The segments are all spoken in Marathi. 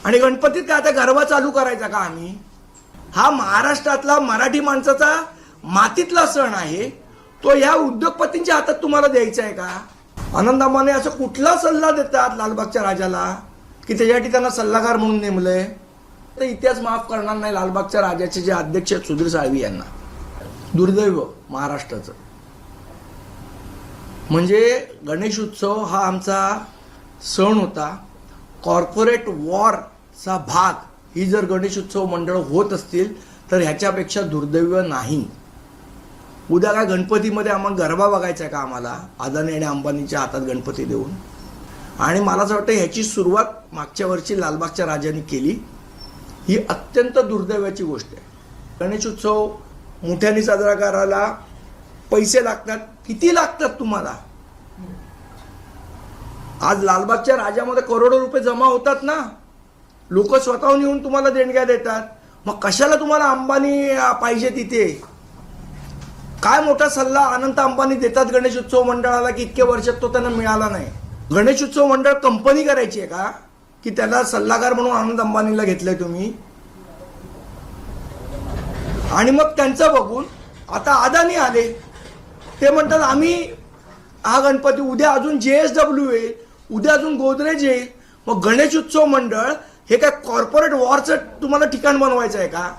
आणि गणपतीत काय आता गरबा चालू करायचा का आम्ही? हा महाराष्ट्रातला मराठी माणसाचा मातीतला सण आहे, तो या उद्योगपतींच्या हातात तुम्हाला द्यायचा आहे का? आनंद अंबानी असं कुठला सल्ला देतात लालबागच्या राजाला की त्याच्यासाठी त्यांना सल्लागार म्हणून नेमलंय? तर इतिहास माफ करणार नाही लालबागच्या राजाचे जे अध्यक्ष आहेत सुधीर साळवी यांना. दुर्दैव महाराष्ट्राचं. म्हणजे गणेश उत्सव हा आमचा सण होता, कॉर्पोरेट वॉरचा भाग ही जर गणेश उत्सव मंडळ होत असतील तर ह्याच्यापेक्षा दुर्दैव नाही. उद्या काय गणपतीमध्ये आम्हाला गरबा बघायचा आहे का आम्हाला अदानी आणि अंबानीच्या हातात गणपती देऊन? आणि मला असं वाटतं ह्याची सुरुवात मागच्या वर्षी लालबागच्या राजांनी केली. ही अत्यंत दुर्दैवाची गोष्ट आहे. गणेश उत्सव मोठ्याने साजरा करायला पैसे लागतात. किती लागतात तुम्हाला? आज लालबागच्या राजामध्ये करोडो रुपये जमा होतात ना, लोक स्वतःहून येऊन तुम्हाला देणग्या देतात. मग कशाला तुम्हाला अंबानी पाहिजे तिथे? काय मोठा सल्ला अनंत अंबानी देतात गणेश उत्सव मंडळाला की इतक्या वर्षात तो त्यांना मिळाला नाही? गणेश उत्सव मंडळ कंपनी करायची आहे का की त्याला सल्लागार म्हणून आनंद अंबानीला घेतलंय तुम्ही? आणि मग त्यांचं बघून आता अदानी आले, ते म्हणतात आम्ही हा गणपती, उद्या अजून JSW येईल, उद्या अजून गोदरेज येईल. मग गणेश उत्सव मंडळ हे काय कॉर्पोरेट वॉरचं तुम्हाला ठिकाण बनवायचं आहे का?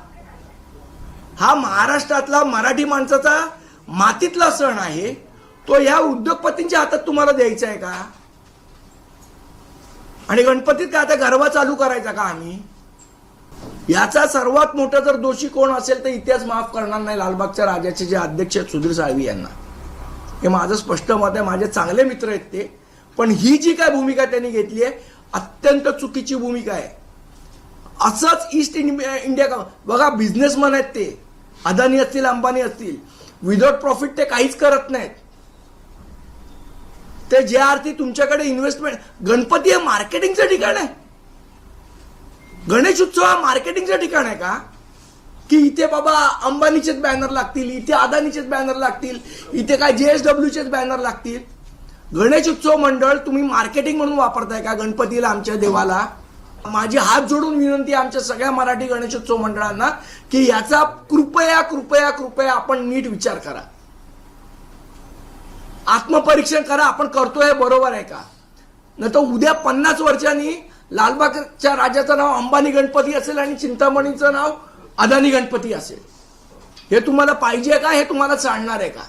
हा महाराष्ट्रातला मराठी माणसाचा मातीतला सण आहे, तो या उद्योगपतींच्या हातात तुम्हाला द्यायचा आहे का? आणि गणपतीत काय आता गरबा चालू करायचा का आम्ही? याचा सर्वात मोठा जर दोषी कोण असेल तर इतिहास माफ करणार नाही लालबागच्या राजाचे जे अध्यक्ष आहेत सुधीर साळवी यांना. हे माझं स्पष्ट मत आहे. माझे चांगले मित्र आहेत ते. पण ही जी काय भूमिका त्यांनी घेतली आहे अत्यंत चुकीची भूमिका आहे. असंच ईस्ट इंडिया बघा, बिझनेसमॅन आहेत ते, अदानी असतील अंबानी असतील, विदाउट प्रॉफिट ते काहीच करत नाहीत. ते जे अर्थी तुमच्याकडे इन्व्हेस्टमेंट, गणपती हे मार्केटिंगचं ठिकाण आहे. गणेश उत्सव हा मार्केटिंगचं ठिकाण आहे का? की इथे बाबा अंबानीचेच बॅनर लागतील, इथे अदानीचेच बॅनर लागतील, इथे काय JSWचेच बॅनर लागतील? गणेश उत्सव मंडळ तुम्ही मार्केटिंग म्हणून वापरताय का गणपतीला, आमच्या देवाला? माझी हात जोडून विनंती आहे आमच्या सगळ्या मराठी गणेशोत्सव मंडळांना की याचा कृपया कृपया कृपया आपण नीट विचार करा, आत्मपरीक्षण करा. आपण करतोय बरोबर आहे का? नाही तर उद्या 50 वर्षांनी लालबागच्या राजाचं नाव अंबानी गणपती असेल आणि चिंतामणीचं नाव अदानी गणपती असेल. हे तुम्हाला पाहिजे का? हे तुम्हाला चालणार आहे का?